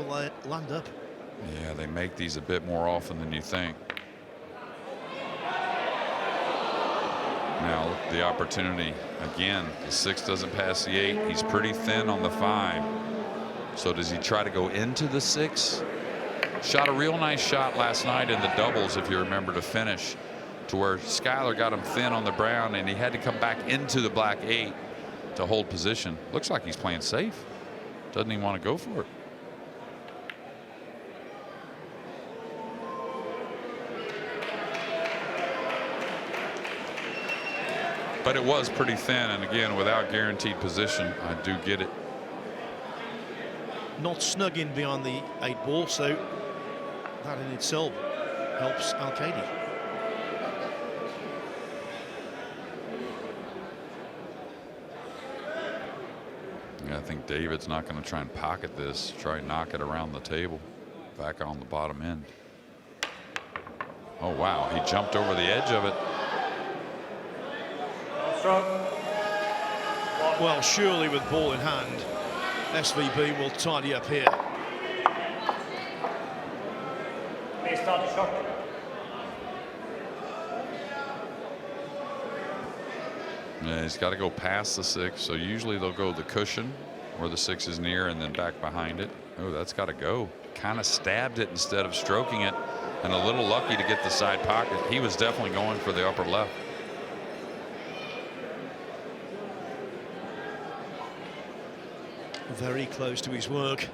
land up. Yeah, they make these a bit more often than you think. Now the opportunity again. The 6 doesn't pass the 8. He's pretty thin on the 5. So does he try to go into the 6? Shot a real nice shot last night in the doubles, if you remember, to finish, to where Skyler got him thin on the brown and he had to come back into the black 8 to hold position. Looks like he's playing safe. Doesn't even want to go for it. But it was pretty thin, and again, without guaranteed position, I do get it. Not snug in behind the 8 ball, so that in itself helps Alcaide. Yeah, I think David's not going to try and pocket this, try and knock it around the table, back on the bottom end. Oh, wow, he jumped over the edge of it. Well, surely with ball in hand, SVB will tidy up here. Please start the shot. Yeah, he's got to go past the 6, so usually they'll go the cushion where the 6 is near and then back behind it. Oh, that's got to go. Kind of stabbed it instead of stroking it, and a little lucky to get the side pocket. He was definitely going for the upper left. Very close to his work.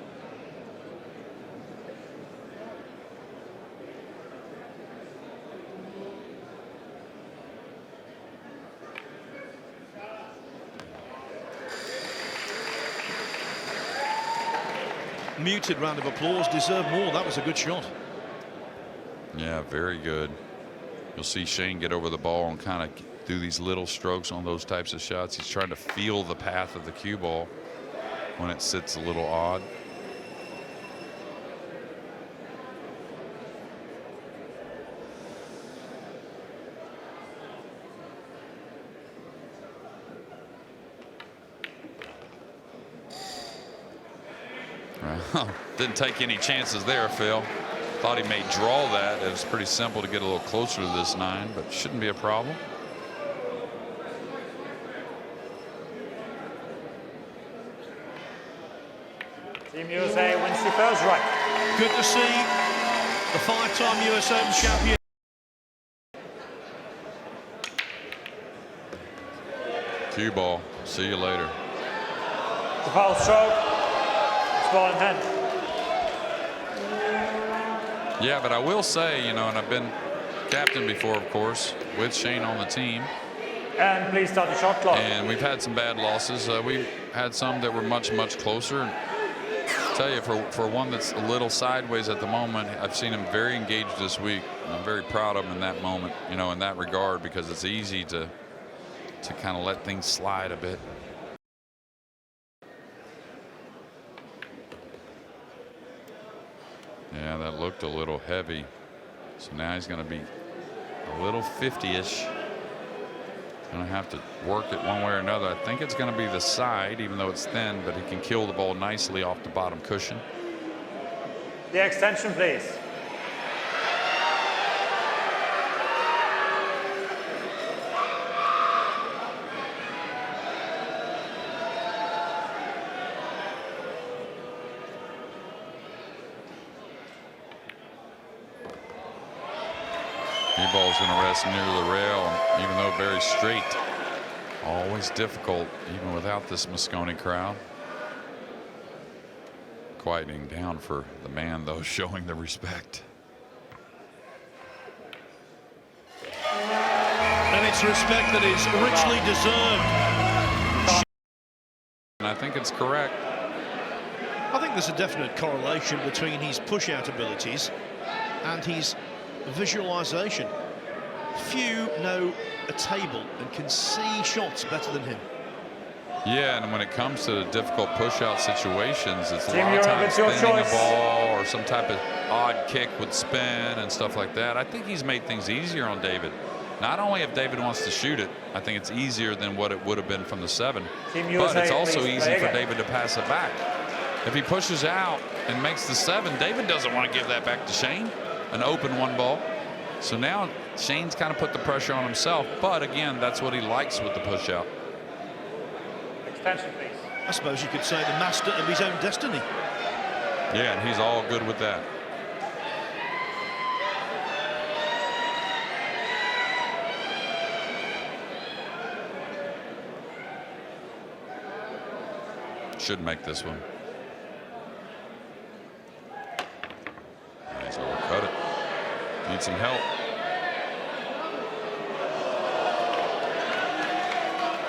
Muted round of applause, deserved more. That was a good shot. Yeah, very good. You'll see Shane get over the ball and kind of do these little strokes on those types of shots. He's trying to feel the path of the cue ball when it sits a little odd. Well, didn't take any chances there, Phil. Thought he may draw that. It was pretty simple to get a little closer to this 9, but shouldn't be a problem. Team USA wins the first right. Good to see the 5-time US Open champion. Cue ball. See you later. The foul stroke. It's ball in hand. Yeah, but I will say, you know, and I've been captain before, of course, with Shane on the team. And please start the shot clock. And we've had some bad losses. We've had some that were much, much closer. I tell you, for one that's a little sideways at the moment, I've seen him very engaged this week. And I'm very proud of him in that moment, you know, in that regard, because it's easy to kind of let things slide a bit. Yeah, that looked a little heavy. So now he's going to be a little 50-ish. Going to have to work it one way or another. I think it's going to be the side, even though it's thin, but he can kill the ball nicely off the bottom cushion. The extension, please. Ball's going to rest near the rail, even though very straight. Always difficult, even without this Mosconi crowd. Quieting down for the man, though, showing the respect. And it's respect that is richly deserved. And I think it's correct. I think there's a definite correlation between his push-out abilities and his visualization. Few know a table and can see shots better than him. Yeah, and when it comes to the difficult push-out situations, it's a Team lot of Europe, times it's your spinning a choice. ball or some type of odd kick with spin and stuff like that. I think he's made things easier on David. Not only if David wants to shoot it, I think it's easier than what it would have been from the 7. Team But USA, it's also please easy play for again. David to pass it back. If he pushes out, and makes the 7. David doesn't want to give that back to Shane. An open 1 ball. So now Shane's kind of put the pressure on himself, but again, that's what he likes with the push out. Extension, please. I suppose you could say the master of his own destiny. Yeah, and he's all good with that. Should make this one. He's overcut it. Need some help.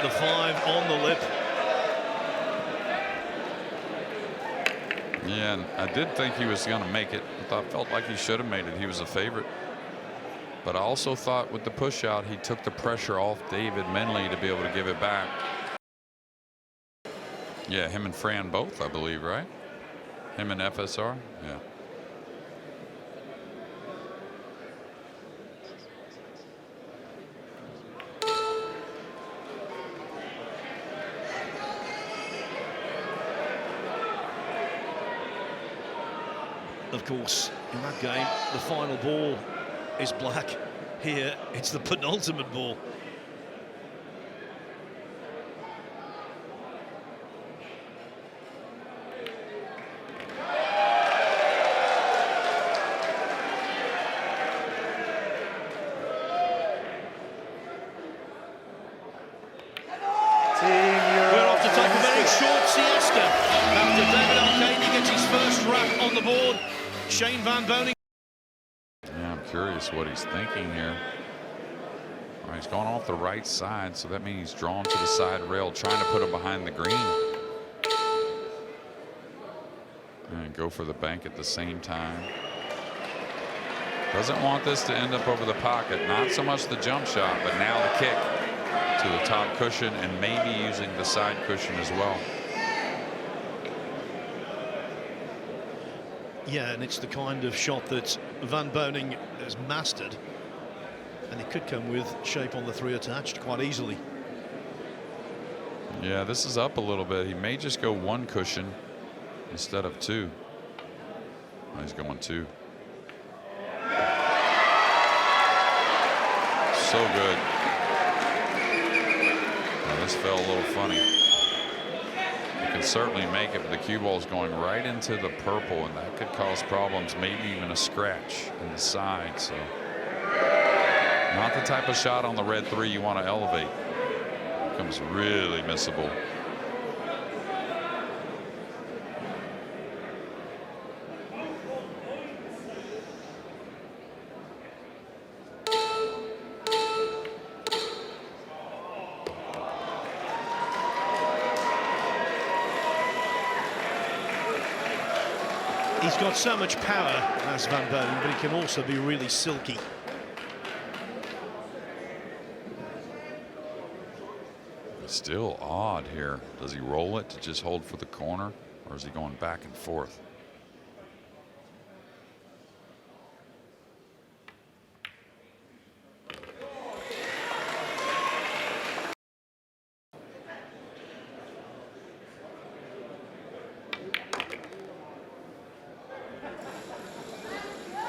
The 5 on the lip. Yeah, and I did think he was going to make it. Felt like he should have made it. He was a favorite. But I also thought with the push out, he took the pressure off David mentally to be able to give it back. Yeah, him and Fran both, I believe, right? Him and FSR? Yeah. Of course, in that game, the final ball is black. Here, it's the penultimate ball. We're off to take a very short siesta after David Alcaide gets his first rack on the board. Shane Van Boening. Yeah, I'm curious what he's thinking here. All right, he's going off the right side, so that means he's drawn to the side rail, trying to put him behind the green. And go for the bank at the same time. Doesn't want this to end up over the pocket. Not so much the jump shot, but now the kick to the top cushion and maybe using the side cushion as well. Yeah, and it's the kind of shot that Van Boening has mastered, and it could come with shape on the 3 attached quite easily. Yeah, this is up a little bit. He may just go 1 cushion instead of 2. Oh, he's going 2. So good. Now, this fell a little funny. You can certainly make it, but the cue ball is going right into the purple, and that could cause problems, maybe even a scratch in the side. So not the type of shot on the red 3 you want to elevate. It becomes really missable. He's got so much power as Van Boening, but he can also be really silky. It's still odd here. Does he roll it to just hold for the corner, or is he going back and forth?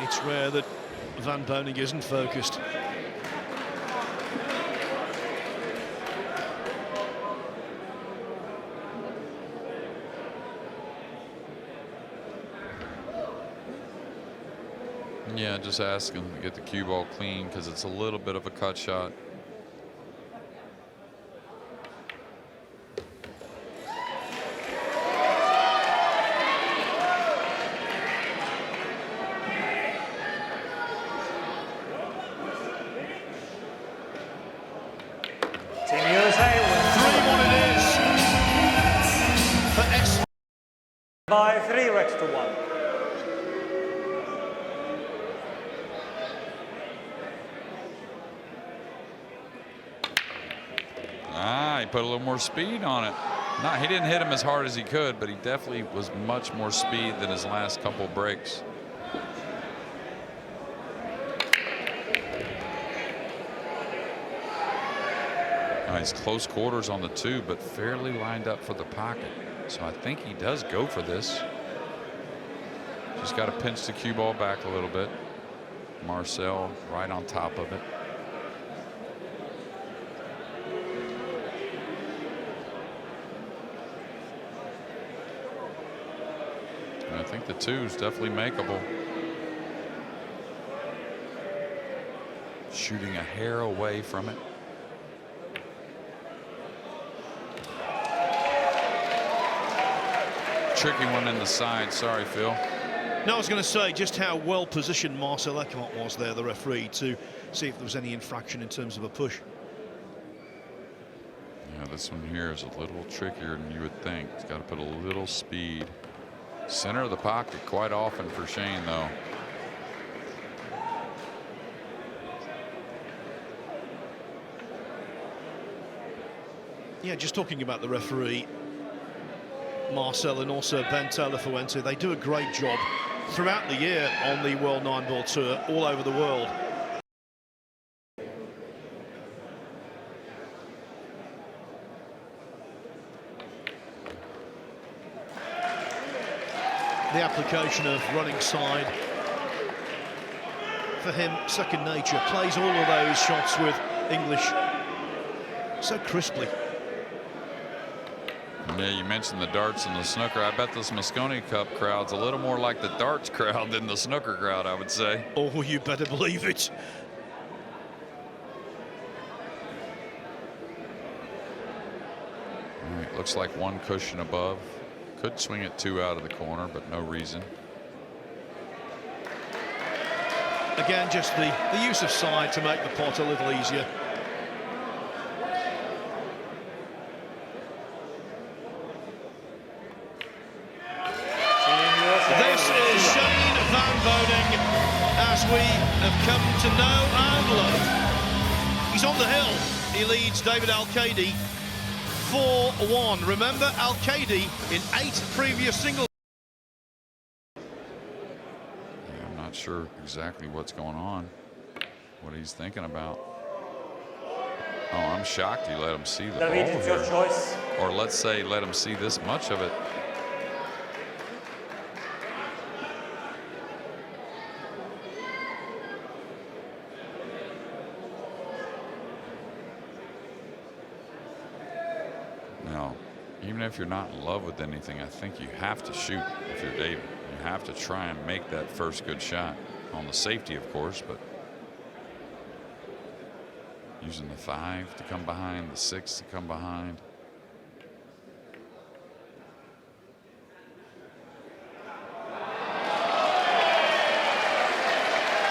It's rare that Van Boening isn't focused. Yeah, just ask him to get the cue ball clean because it's a little bit of a cut shot. By 3 racks to 1. He put a little more speed on it. No, he didn't hit him as hard as he could, but he definitely was much more speed than his last couple breaks. He's close quarters on the 2, but fairly lined up for the pocket. So I think he does go for this. Just got to pinch the cue ball back a little bit. Marcel right on top of it. And I think the 2 is definitely makeable. Shooting a hair away from it. Tricky one in the side. Sorry, Phil. No, I was going to say just how well positioned Marcel Eckhart was there, the referee, to see if there was any infraction in terms of a push. Yeah, this one here is a little trickier than you would think. It's got to put a little speed. Center of the pocket quite often for Shane, though. Yeah, just talking about the referee, Marcel and also Ben Taylor Fuente, they do a great job throughout the year on the World Nineball Tour all over the world. The application of running side, for him, second nature, plays all of those shots with English so crisply. Yeah, you mentioned the darts and the snooker. I bet this Mosconi Cup crowd's a little more like the darts crowd than the snooker crowd, I would say. Oh, you better believe it. All right, looks like 1 cushion above. Could swing it 2 out of the corner, but no reason. Again, just the use of side to make the pot a little easier. This is Shane Van Boening, as we have come to know and love. He's on the hill. He leads David Alcaide 4-1. Remember, Alcaide in 8 previous singles. Yeah, I'm not sure exactly what's going on, what he's thinking about. Oh, I'm shocked he let him see the David, ball it's your here. choice. Or let's say let him see this much of it. Now, even if you're not in love with anything, I think you have to shoot if you're David. You have to try and make that first good shot on the safety, of course, but using the 5 to come behind, the 6 to come behind.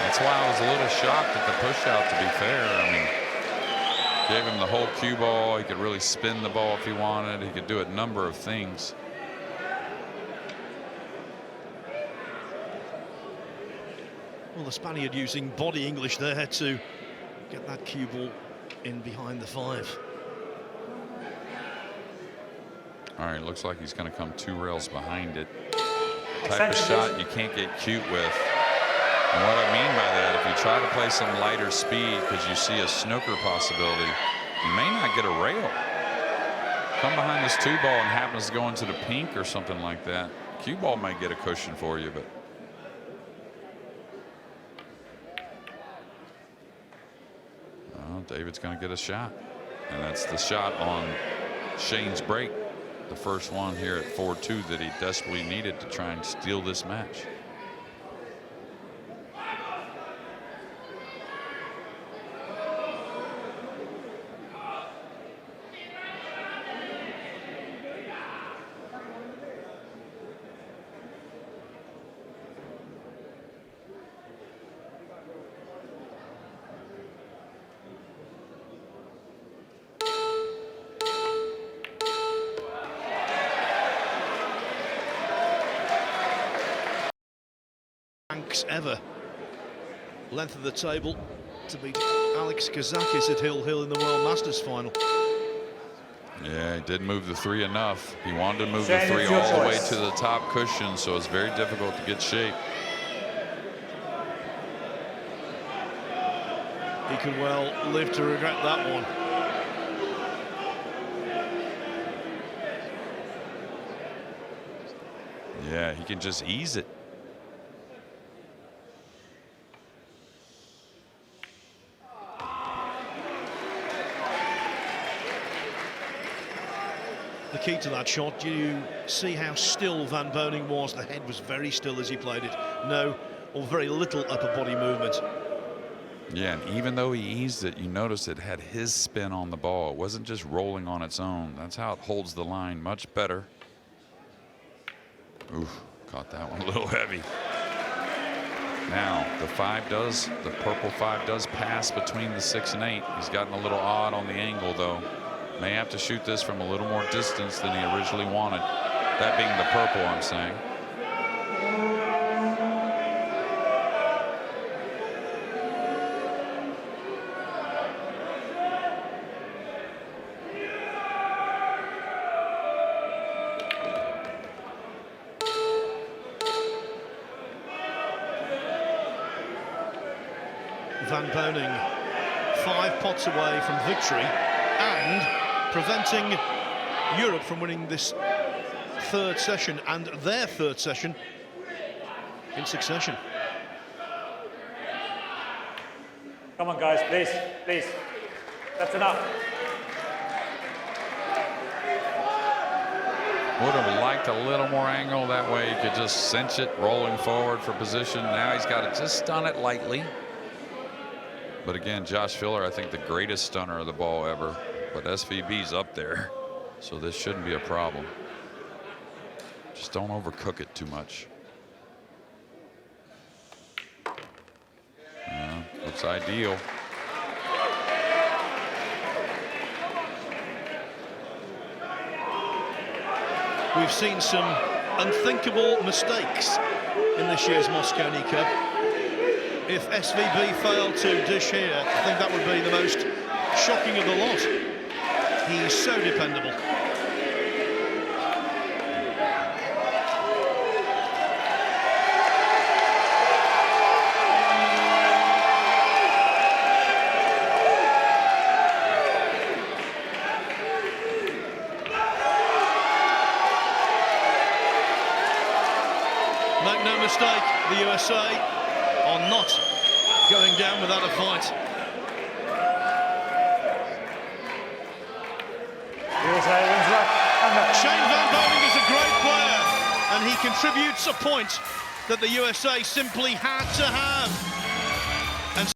That's why I was a little shocked at the push out, to be fair. I mean, gave him the whole cue ball. He could really spin the ball if he wanted. He could do a number of things. Well, the Spaniard using body English there to get that cue ball in behind the 5. All right, looks like he's going to come 2 rails behind it. Type of shot you can't get cute with. And what I mean by that, if you try to play some lighter speed because you see a snooker possibility, you may not get a rail. Come behind this 2 ball and happens to go into the pink or something like that. Cue ball might get a cushion for you, but David's going to get a shot, and that's the shot on Shane's break, the first one here at 4-2 that he desperately needed to try and steal this match. Ever length of the table to beat Alex Kazakis at Hill Hill in the World Masters final. Yeah, he didn't move the 3 enough. He wanted to move the 3 all the way to the top cushion, so it's very difficult to get shape. He could well live to regret that one. Yeah, he can just ease it. the key to that shot. You see how still Van Boening was. The head was very still as he played it. No, or very little upper body movement. Yeah, and even though he eased it, you notice it had his spin on the ball. It wasn't just rolling on its own. That's how it holds the line much better. Oof, caught that one a little heavy. Now, the purple 5 does pass between the 6 and 8. He's gotten a little odd on the angle, though. May have to shoot this from a little more distance than he originally wanted. That being the purple, I'm saying. Van Boening 5 pots away from victory and preventing Europe from winning this third session and their third session in succession. Come on, guys, please, please. That's enough. Would have liked a little more angle. That way he could just cinch it rolling forward for position. Now he's got to just stun it lightly. But again, Josh Filler, I think the greatest stunner of the ball ever. But SVB's up there, so this shouldn't be a problem. Just don't overcook it too much. Yeah, looks ideal. We've seen some unthinkable mistakes in this year's Mosconi Cup. If SVB failed to dish here, I think that would be the most shocking of the lot. He's so dependable. Make no mistake, the USA are not going down without a fight. Shane Van Boening is a great player, and he contributes a point that the USA simply had to have.